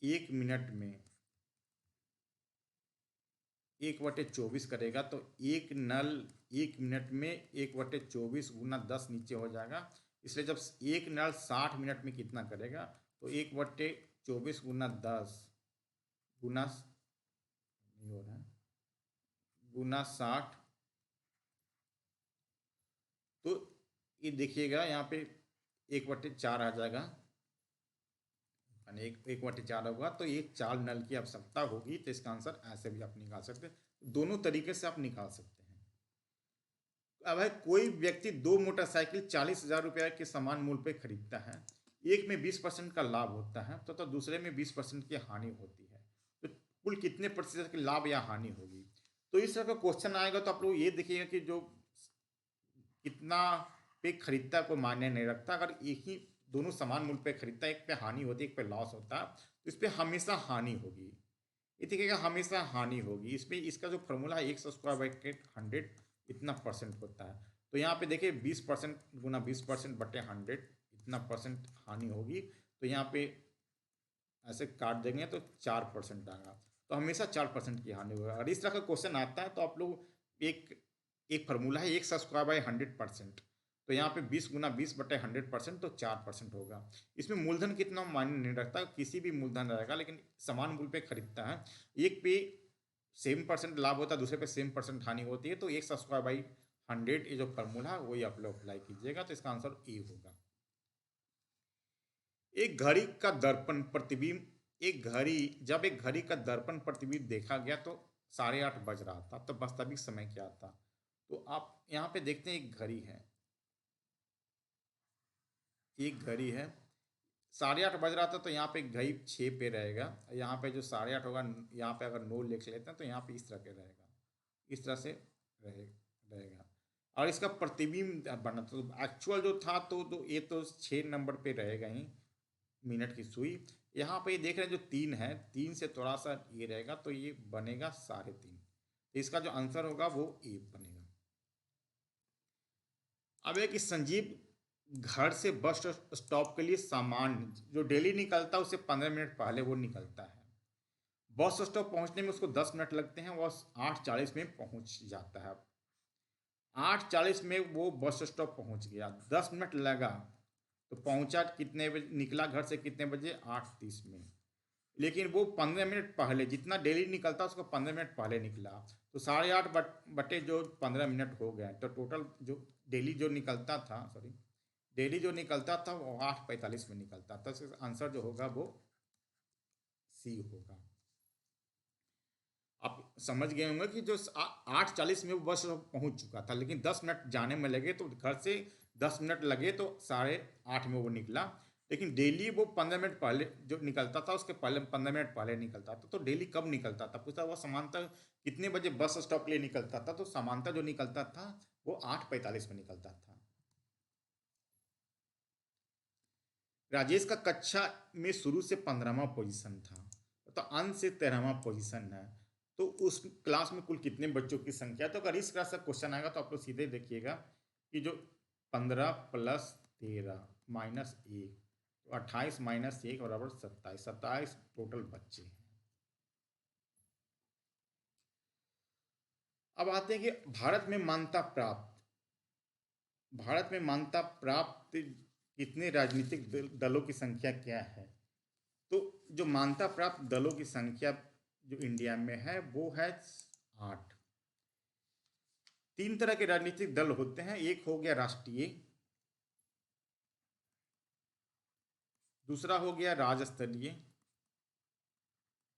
1 मिनट में 1/24 करेगा, तो एक नल 1 मिनट में 1/24 गुना 10 नीचे हो जाएगा। इसलिए जब एक नल 60 मिनट में कितना करेगा, तो 1/24 गुना 10 गुना नहीं हो रहा है, गुना 60, तो ये देखिएगा यहाँ पे 1/4 आ जाएगा, यानी 1/4 होगा। तो ये 4 नल की आवश्यकता होगी, तो इसका आंसर ऐसे भी आप निकाल सकते हैं। दोनों तरीके से आप निकाल सकते हैं। अब है, कोई व्यक्ति 2 मोटरसाइकिल 40,000 रुपये के समान मूल्य पे खरीदता है। एक में 20% का लाभ होता है तो दूसरे में 20% की हानि होती है, तो कुल कितने प्रतिशत की लाभ या हानि होगी। तो इस तरह का क्वेश्चन आएगा तो आप लोग ये देखिएगा कि जो कितना पे खरीदता है कोई मायने नहीं रखता। अगर एक ही दोनों समान मूल्य पे खरीदता है, एक पे हानि होती है एक पे लॉस होता है, तो इस पे हमेशा हानि होगी। ये देखिएगा हमेशा हानि होगी। इसमें इसका जो फॉर्मूला है 100² 100 इतना परसेंट होता है। तो यहाँ पे देखिए 20% गुना 20% बटे 100 इतना परसेंट हानि होगी। तो यहाँ पे ऐसे काट देंगे तो 4% आएगा, तो हमेशा 4% की हानि होगा। अगर इस तरह का क्वेश्चन आता है तो आप लोग एक फार्मूला है 100/100%, तो यहाँ पे 20 गुना 20 बटे 100%, तो 4% होगा। इसमें मूलधन कितना मायने नहीं रखता, किसी भी मूलधन रहेगा, लेकिन समान मूल्य पे खरीदता है। एक पे सेम परसेंट लाभ होता है, दूसरे पे सेम परसेंट हानि होती है। तो 100/100 ये जो फार्मूला है वही आप लोग अप्लाई कीजिएगा, तो इसका आंसर ए होगा। एक घड़ी का दर्पण प्रतिबिंब जब एक घड़ी का दर्पण प्रतिबिंब देखा गया तो 8:30 बज रहा था, तो वास्तविक समय क्या था। तो आप यहाँ पे देखते हैं एक घड़ी है, 8:30 बज रहा था, तो यहाँ पे घड़ी 6 पे रहेगा। यहाँ पे जो 8:30 होगा, यहाँ पे अगर 9 लिख लेते हैं तो यहाँ पे इस तरह के रहेगा, इस तरह से रहेगा। और इसका प्रतिबिंब बना, तो एक्चुअल जो था तो ये तो 6 नंबर पे रहेगा ही, मिनट की सुई। यहाँ पे देख रहे हैं जो 3 है, 3 से थोड़ा सा ये रहेगा, तो ये बनेगा 3.5। तो इसका जो आंसर होगा वो ए बनेगा। अब है कि संजीव घर से बस स्टॉप के लिए सामान जो डेली निकलता है उससे 15 मिनट पहले वो निकलता है। बस स्टॉप पहुंचने में उसको 10 मिनट लगते हैं, वो 8:40 में पहुंच जाता है। 8:40 में वो बस स्टॉप पहुंच गया, 10 मिनट लगा, तो पहुंचा कितने बजे, निकला घर से कितने बजे, 8:30 में। लेकिन वो 15 मिनट पहले, जितना डेली निकलता उसको 15 मिनट पहले निकला, तो 8:30 बटे जो 15 मिनट हो गए, तो टोटल जो डेली जो निकलता था, वो 8:45 में निकलता था। तो आंसर जो होगा वो सी होगा। आप समझ गए होंगे कि जो 8:40 में वो बस पहुंच चुका था, लेकिन 10 मिनट जाने में लगे, तो घर से 10 मिनट लगे, तो 8:30 में वो निकला। लेकिन डेली वो 15 मिनट पहले जो निकलता था उसके पहले 15 मिनट पहले निकलता था। तो डेली कब निकलता था पूछा, वो समांतर कितने बजे बस स्टॉप के लिए निकलता था, तो समांतर जो निकलता था वो 8:45 में निकलता था। राजेश का कक्षा में शुरू से 15वां पोजीशन था, तो अंत से 13वां पोजीशन है, तो उस क्लास में कुल कितने बच्चों की संख्या। तो अगर इस क्लास का क्वेश्चन आएगा तो आप लोग सीधे देखिएगा कि जो 15 + 13 - 1, तो 28 - 1 बराबर 27, 27 टोटल बच्चे हैं। अब आते हैं कि भारत में मान्यता प्राप्त कितने राजनीतिक दलों की संख्या क्या है। तो जो मान्यता प्राप्त दलों की संख्या जो इंडिया में है वो है 8। 3 तरह के राजनीतिक दल होते हैं, एक हो गया राष्ट्रीय, दूसरा हो गया राज्य स्तरीय,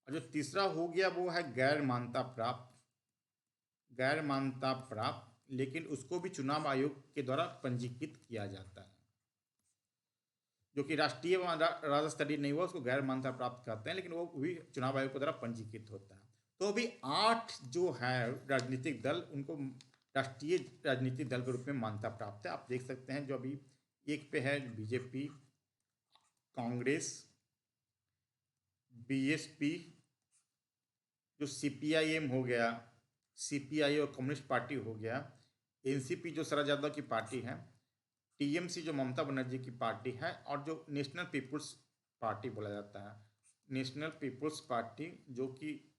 और जो तीसरा हो गया वो है गैर मान्यता प्राप्त, लेकिन उसको भी चुनाव आयोग के द्वारा पंजीकृत किया जाता है। जो कि राष्ट्रीय राज्य स्तरीय नहीं हुआ उसको गैर मान्यता प्राप्त करते हैं, लेकिन वो भी चुनाव आयोग के द्वारा पंजीकृत होता है। तो अभी 8 जो है राजनीतिक दल, उनको राष्ट्रीय राजनीतिक दल के रूप में मान्यता प्राप्त है। आप देख सकते हैं जो अभी एक पे है बीजेपी, कांग्रेस, बीएसपी, जो सीपीआईएम हो गया, सीपीआई और कम्युनिस्ट पार्टी हो गया, एनसीपी जो शरद यादव की पार्टी है, टीएमसी जो ममता बनर्जी की पार्टी है, और जो नेशनल पीपुल्स पार्टी बोला जाता है, नेशनल पीपुल्स पार्टी, जो कि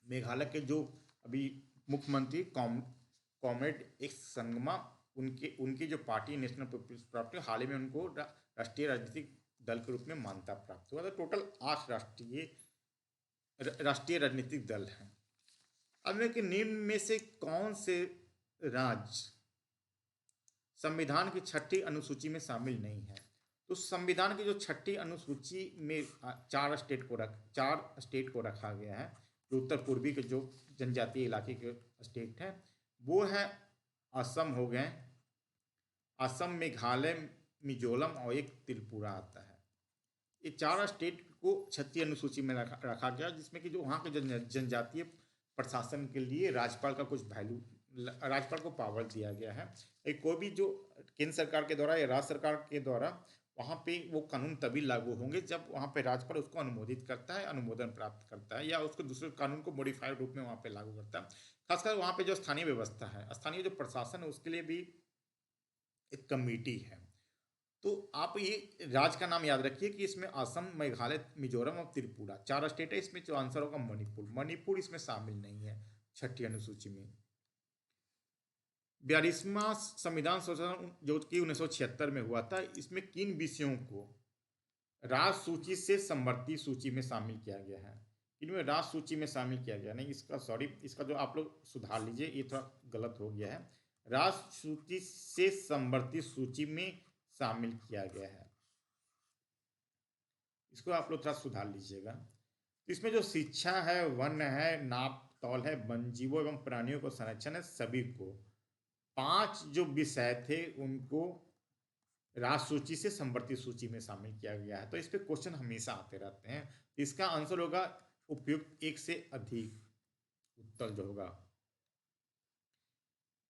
मेघालय के जो अभी मुख्यमंत्री कॉमरेड एक्स संगमा, उनके उनकी जो पार्टी नेशनल पीपुल्स पार्टी, हाल ही में उनको राष्ट्रीय राजनीतिक दल के रूप में मान्यता प्राप्त हुआ। तो टोटल 8 राष्ट्रीय राजनीतिक दल हैं। अब कि निम्न में से कौन से राज्य संविधान की 6ठी अनुसूची में शामिल नहीं है? तो संविधान की जो 6ठी अनुसूची में 4 स्टेट को रखा गया है, जो उत्तर पूर्वी के जो जनजातीय इलाके के स्टेट हैं, वो है असम हो गए, असम, मेघालय, मिजोरम और एक त्रिपुरा आता है। ये 4 स्टेट को 6ठी अनुसूची में रखा गया, जिसमें कि जो वहाँ के जनजातीय प्रशासन के लिए राज्यपाल का कुछ वैल्यू, राज्यपाल को पावर दिया गया है। कोई भी जो केंद्र सरकार के द्वारा या राज्य सरकार के द्वारा वहाँ पे वो कानून तभी लागू होंगे जब वहाँ पे राज्यपाल उसको अनुमोदित करता है, अनुमोदन प्राप्त करता है, या उसको दूसरे कानून को मॉडिफाइड रूप में वहाँ पे लागू करता है। खासकर वहाँ पे जो स्थानीय व्यवस्था है, स्थानीय जो प्रशासन है, उसके लिए भी एक कमेटी है। तो आप ये राज्य का नाम याद रखिए कि इसमें असम, मेघालय, मिजोरम और त्रिपुरा 4 स्टेट है। इसमें जो आंसर होगा मणिपुर, मणिपुर इसमें शामिल नहीं है 6ठी अनुसूची में। 42वां संविधान संशोधन जो कि 1976 में हुआ था, इसमें किन विषयों को राष्ट्र सूची से समवर्ती सूची में शामिल किया गया है? इनमें राष्ट्र सूची में शामिल किया गया नहीं, इसका सॉरी, इसका जो आप लोग सुधार लीजिए, ये थोड़ा गलत हो गया है। राष्ट्र सूची से समवर्ती सूची में शामिल किया गया है, इसको आप लोग थोड़ा सुधार लीजिएगा। इसमें जो शिक्षा है, वन है, नाप तौल है, वन जीवों एवं प्राणियों को संरक्षण है, सभी को 5 जो विषय थे उनको राष्ट्र सूची से समवर्ती सूची में शामिल किया गया है। तो इस पे क्वेश्चन हमेशा आते रहते हैं। इसका आंसर होगा उपयुक्त 1 से अधिक उत्तर जो होगा।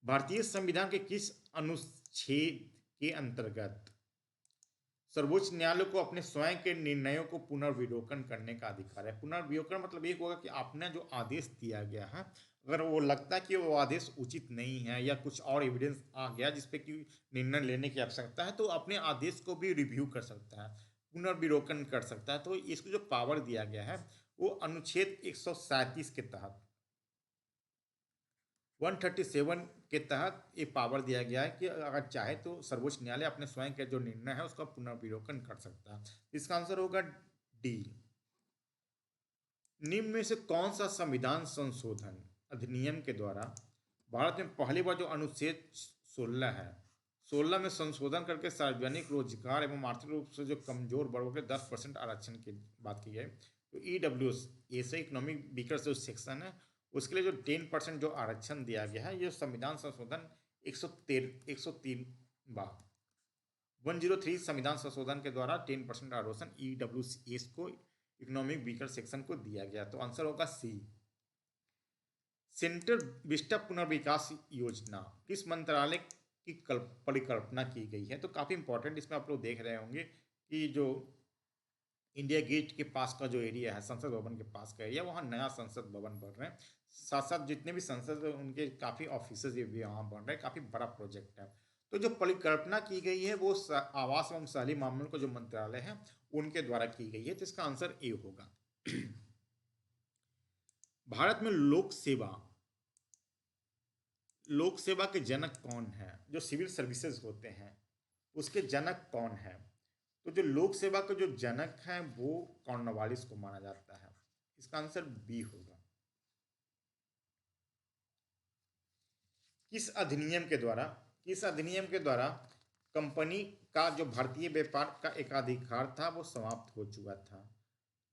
भारतीय संविधान के किस अनुच्छेद के अंतर्गत सर्वोच्च न्यायालय को अपने स्वयं के निर्णयों को पुनर्विलोकन करने का अधिकार है? पुनर्विलोकन मतलब ये होगा कि आपने जो आदेश दिया गया है, अगर वो लगता है कि वो आदेश उचित नहीं है या कुछ और एविडेंस आ गया जिसपे कि निर्णय लेने की आवश्यकता है, तो अपने आदेश को भी रिव्यू कर सकता है, पुनर्विलोकन कर सकता है। तो इसको जो पावर दिया गया है वो अनुच्छेद 137 के तहत, 137 के तहत ये पावर दिया गया है कि अगर चाहे तो सर्वोच्च न्यायालय अपने स्वयं के जो निर्णय है उसका पुनर्विलोकन कर सकता है। इसका आंसर होगा डी। निम्न में से कौन सा संविधान संशोधन अधिनियम के द्वारा भारत में पहली बार जो अनुच्छेद 16 है, 16 में संशोधन करके सार्वजनिक रोजगार एवं आर्थिक रूप से जो कमजोर वर्गों के 10% आरक्षण की बात की है? तो EWS, ऐसे इकोनॉमिक वीकर जो सेक्शन है, उसके लिए जो 10% जो आरक्षण दिया गया है, ये संविधान संशोधन 103 103 संविधान संशोधन के द्वारा 10% आरक्षण EWS को, इकोनॉमिक वीकर सेक्शन को दिया गया। तो आंसर होगा सी। सेंट्रल विस्टा पुनर्विकास योजना किस मंत्रालय की परिकल्पना की गई है? तो काफी इंपॉर्टेंट, इसमें आप लोग देख रहे होंगे कि जो इंडिया गेट के पास का जो एरिया है, संसद भवन के पास का एरिया, वहाँ नया संसद भवन बन रहे हैं। साथ साथ जितने भी संसद उनके काफी ऑफिस भी वहाँ बन रहे हैं, काफी बड़ा प्रोजेक्ट है। तो जो परिकल्पना की गई है वो आवास एवं शहरी मामलों का जो मंत्रालय है उनके द्वारा की गई है। तो इसका आंसर ए होगा। भारत में लोक सेवा के जनक कौन है? जो सिविल सर्विसेज होते हैं उसके जनक कौन है? तो जो लोक सेवा के जो जनक हैं वो कॉर्नवालिस को माना जाता है। इसका आंसर बी होगा। किस अधिनियम के द्वारा कंपनी का जो भारतीय व्यापार का एकाधिकार था वो समाप्त हो चुका था?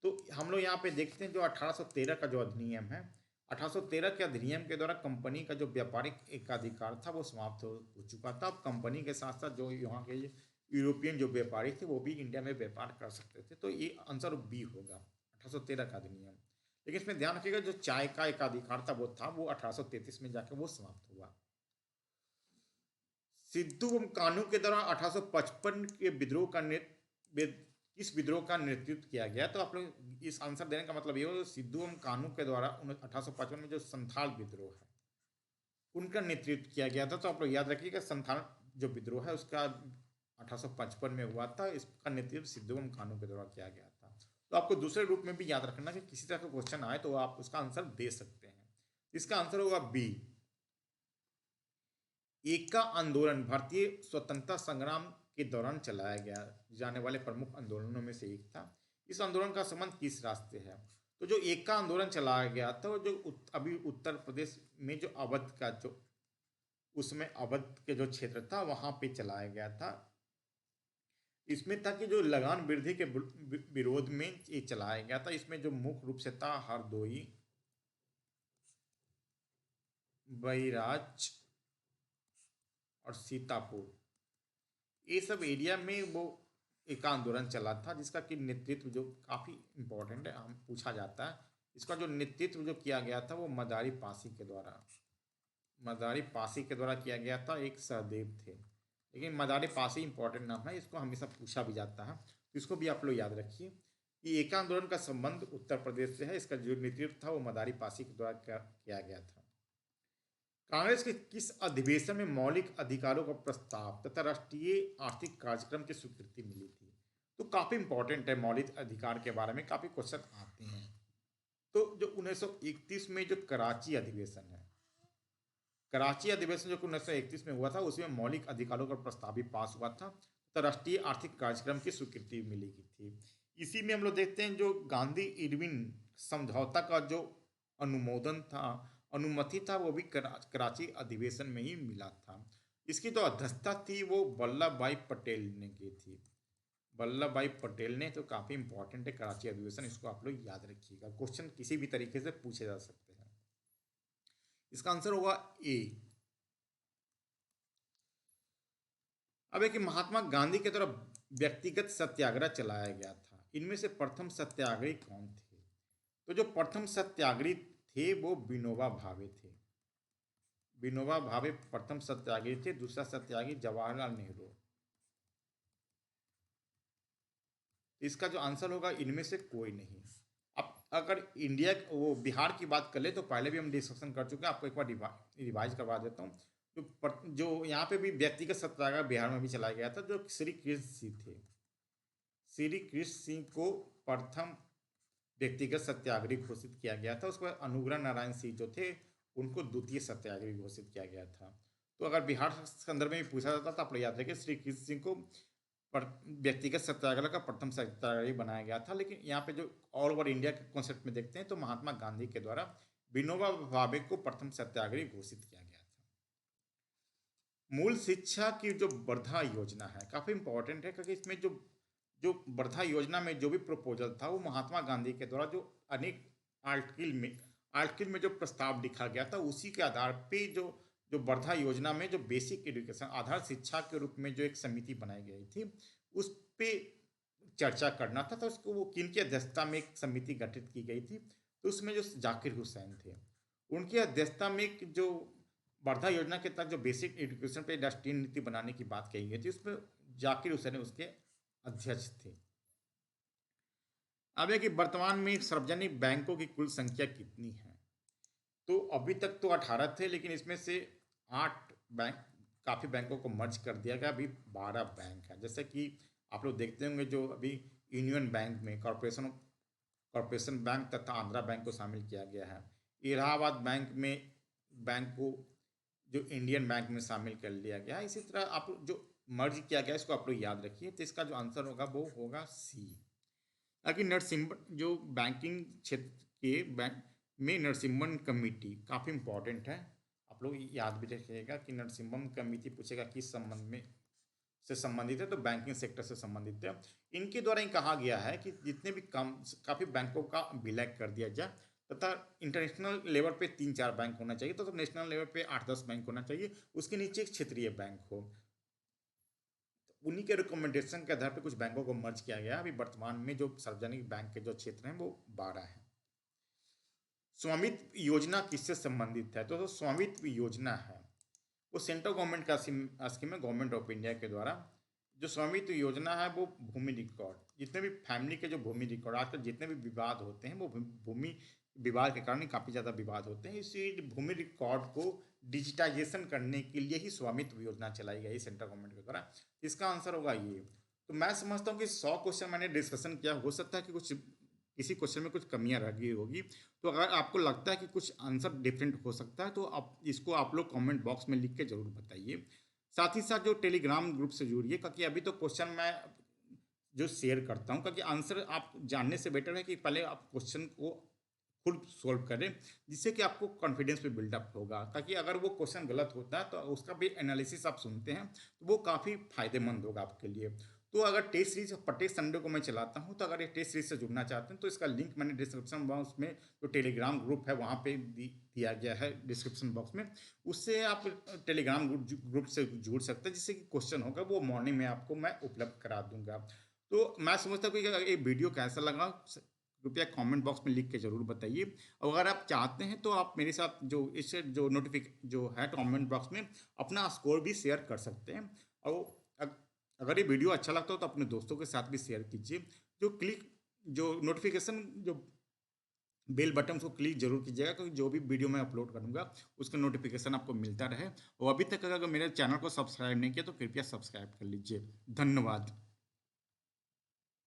तो हम लोग यहाँ पे देखते हैं जो 1813 का जो अधिनियम है, 1813 के अधिनियम के द्वारा कंपनी का जो व्यापारिक एकाधिकार था वो समाप्त हो चुका था। अब कंपनी के साथ साथ जो यहाँ के यूरोपियन जो व्यापारी थे वो भी इंडिया में व्यापार कर सकते थे। तो ये आंसर बी होगा, 1813 का अधिनियम। लेकिन इसमें ध्यान रखिएगा जो चाय का एकाधिकार था वो 1833 में जाकर वो समाप्त हुआ। सिद्धू एवं कान्हू के दौरान 1855 के विद्रोह का किस विद्रोह का नेतृत्व किया गया? तो आप लोग इस आंसर देने का मतलब ये हो, सिद्धू एवं कान्हू के द्वारा 1855 में जो संथाल विद्रोह है उनका नेतृत्व किया गया था। तो आप लोग याद रखिएगा संथाल जो विद्रोह है उसका 1855 में हुआ था। इसका नेतृत्व सिद्धोम कानू के द्वारा किया गया था। तो आपको दूसरे रूप में भी याद रखना कि किसी तरह का क्वेश्चन आए तो आप उसका आंसर दे सकते हैं। इसका आंसर होगा बी। एका आंदोलन भारतीय स्वतंत्रता संग्राम के दौरान चलाया गया जाने वाले प्रमुख आंदोलनों में से एक था। इस आंदोलन का संबंध किस रास्ते है? तो जो एका आंदोलन चलाया गया था वो जो अभी उत्तर प्रदेश में जो अवध का जो उसमें अवध के जो क्षेत्र था वहां पे चलाया गया था। इसमें था कि जो लगान वृद्धि के विरोध में ये चलाया गया था। इसमें जो मुख्य रूप से था हरदोई, बैराज और सीतापुर, ये सब एरिया में वो एक आंदोलन चला था जिसका कि नेतृत्व जो काफ़ी इम्पोर्टेंट है, हम पूछा जाता है। इसका जो नेतृत्व जो किया गया था वो मदारी पासी के द्वारा, मदारी पासी के द्वारा किया गया था। एक सहदेव थे, लेकिन मदारी पासी इंपॉर्टेंट नाम है, इसको हमेशा पूछा भी जाता है, तो इसको भी आप लोग याद रखिए कि एका आंदोलन का संबंध उत्तर प्रदेश से है। इसका जो नेतृत्व था वो मदारी पासी के द्वारा किया गया था। कांग्रेस के किस अधिवेशन में मौलिक अधिकारों का प्रस्ताव तथा राष्ट्रीय आर्थिक कार्यक्रम की स्वीकृति मिली थी? तो काफी इंपॉर्टेंट है, मौलिक अधिकार के बारे में काफी क्वेश्चन आते हैं। तो जो 1931 में जो कराची अधिवेशन है, कराची अधिवेशन जो 1931 में हुआ था उसमें मौलिक अधिकारों का प्रस्ताव भी पास हुआ था, तो राष्ट्रीय आर्थिक कार्यक्रम की स्वीकृति मिलेगी थी। इसी में हम लोग देखते हैं जो गांधी इरविन समझौता का जो अनुमोदन था, अनुमति था, वो भी कराची अधिवेशन में ही मिला था। इसकी जो अध्यक्षता थी वो वल्लभ भाई पटेल ने की थी, वल्लभ भाई पटेल ने। तो काफी इंपॉर्टेंट है कराची अधिवेशन, इसको आप लोग याद रखिएगा, क्वेश्चन किसी भी तरीके से पूछे जा सकते हैं। इसका आंसर होगा ए। अब है कि महात्मा गांधी के द्वारा व्यक्तिगत सत्याग्रह चलाया गया था, इनमें से प्रथम सत्याग्रही कौन थे? तो जो प्रथम सत्याग्रही थे वो विनोबा भावे थे। विनोबा भावे प्रथम सत्याग्रही थे। दूसरा सत्याग्रही जवाहरलाल नेहरू। इसका जो आंसर होगा इनमें से कोई नहीं। अब अगर इंडिया वो बिहार की बात कर ले तो पहले भी हम डिस्कशन कर चुके हैं, आपको एक बार रिवाइज करवा देता हूँ। जो यहाँ पे भी व्यक्तिगत सत्याग्रह बिहार में भी चलाया गया था, जो श्री कृष्ण सिंह थे। श्री कृष्ण सिंह को प्रथम व्यक्तिगत सत्याग्रही घोषित किया गया था। उसके बाद अनुग्रह नारायण सिंह जो थे उनको द्वितीय सत्याग्रही घोषित किया गया था। तो अगर बिहार संदर्भ में पूछा जाता तो आप याद रखिए श्री कृष्ण सिंह को व्यक्तिगत सत्याग्रह का प्रथम सत्याग्रही बनाया गया था। लेकिन यहाँ पे जो ऑल ओवर इंडिया के कॉन्सेप्ट में देखते हैं तो महात्मा गांधी के द्वारा विनोबा भावे को प्रथम सत्याग्रही घोषित किया गया था। मूल शिक्षा की जो वर्धा योजना है काफी इंपॉर्टेंट है, क्योंकि इसमें जो जो वर्धा योजना में जो भी प्रपोजल था वो महात्मा गांधी के द्वारा जो अनेक आर्टिकल में जो प्रस्ताव लिखा गया था उसी के आधार पे जो जो वर्धा योजना में जो बेसिक एजुकेशन आधार शिक्षा के रूप में जो एक समिति बनाई गई थी उस पे चर्चा करना था। तो उसको वो किन की अध्यक्षता में एक समिति गठित की गई थी? तो उसमें जो जाकिर हुसैन थे उनकी अध्यक्षता में एक जो वर्धा योजना के तहत जो बेसिक एजुकेशन पे राष्ट्रीय नीति बनाने की बात कही गई थी उसमें जाकिर हुसैन उसके अध्यक्ष थे। अब है कि वर्तमान में सार्वजनिक बैंकों की कुल संख्या कितनी है? तो अभी तक तो 18 थे, लेकिन इसमें से 8 बैंक, काफ़ी बैंकों को मर्ज कर दिया गया। अभी 12 बैंक है। जैसे कि आप लोग देखते होंगे जो अभी यूनियन बैंक में कॉरपोरेशन बैंक तथा आंध्रा बैंक को शामिल किया गया है। इलाहाबाद बैंक को जो इंडियन बैंक में शामिल कर लिया गया है। इसी तरह आप जो मर्ज किया गया इसको आप लोग याद रखिए। तो इसका जो आंसर होगा वो होगा सी। ताकि नरसिम्हन जो बैंकिंग क्षेत्र के बैंक में नरसिम्हन कमेटी काफ़ी इंपॉर्टेंट है, आप लोग याद भी रखिएगा कि नरसिम्हन कमेटी पूछेगा किस संबंध में से संबंधित है, तो बैंकिंग सेक्टर से संबंधित है। इनके द्वारा ही कहा गया है कि जितने भी काफ़ी बैंकों का विलय कर दिया जाए तथा इंटरनेशनल लेवल पे 3-4 बैंक होना चाहिए, तो नेशनल लेवल पे 8-10 बैंक होना चाहिए, उसके नीचे एक क्षेत्रीय बैंक हो। उन्हीं के रिकमेंडेशन के आधार पर कुछ बैंकों को मर्ज किया गया। अभी वर्तमान में जो सार्वजनिक बैंक के जो क्षेत्र हैं वो 12 हैं। स्वामित्व योजना किससे संबंधित है? तो स्वामित्व योजना है वो सेंट्रल गवर्नमेंट का स्कीम है, गवर्नमेंट ऑफ इंडिया के द्वारा। जो स्वामित्व योजना है वो भूमि रिकॉर्ड, जितने भी फैमिली के जो भूमि रिकॉर्ड, आजकल जितने भी विवाद होते हैं वो भूमि विवाद के कारण काफ़ी ज़्यादा विवाद होते हैं। इसी भूमि रिकॉर्ड को डिजिटाइजेशन करने के लिए ही स्वामित्व योजना चलाई गई सेंट्रल गवर्नमेंट के द्वारा। इसका आंसर होगा ये। तो मैं समझता हूँ कि 100 क्वेश्चन मैंने डिस्कशन किया, हो सकता है कि कुछ किसी क्वेश्चन में कुछ कमियां रह गई होगी। तो अगर आपको लगता है कि कुछ आंसर डिफरेंट हो सकता है तो आप लोग कमेंट बॉक्स में लिख के जरूर बताइए। साथ ही साथ जो टेलीग्राम ग्रुप से जुड़िए, क्योंकि अभी तो क्वेश्चन मैं जो शेयर करता हूँ, क्योंकि आंसर आप जानने से बेटर है कि पहले आप क्वेश्चन को खुद सोल्व करें, जिससे कि आपको कॉन्फिडेंस पे बिल्डअप होगा। ताकि अगर वो क्वेश्चन गलत होता है तो उसका भी एनालिसिस आप सुनते हैं तो वो काफ़ी फायदेमंद होगा आपके लिए। तो अगर टेस्ट सीरीज प्रत्येक संडे को मैं चलाता हूँ, तो अगर ये टेस्ट सीरीज से जुड़ना चाहते हैं तो इसका लिंक मैंने डिस्क्रिप्शन बॉक्स में, जो टेलीग्राम ग्रुप है वहाँ पे दिया गया है डिस्क्रिप्शन बॉक्स में, उससे आप टेलीग्राम ग्रुप से जुड़ सकते हैं, जिससे कि क्वेश्चन होगा वो मॉर्निंग में आपको मैं उपलब्ध करा दूंगा। तो मैं समझता हूँ कि अगर ये वीडियो कैसा लगा कृपया कमेंट बॉक्स में लिख के ज़रूर बताइए। और अगर आप चाहते हैं तो आप मेरे साथ जो है कमेंट बॉक्स में अपना स्कोर भी शेयर कर सकते हैं। और अगर ये वीडियो अच्छा लगता हो तो अपने दोस्तों के साथ भी शेयर कीजिए। जो नोटिफिकेशन जो बेल बटन को क्लिक जरूर कीजिएगा, क्योंकि जो भी वीडियो मैं अपलोड करूंगा उसका नोटिफिकेशन आपको मिलता रहे। और अभी तक अगर मेरे चैनल को सब्सक्राइब नहीं किया तो कृपया सब्सक्राइब कर लीजिए। धन्यवाद।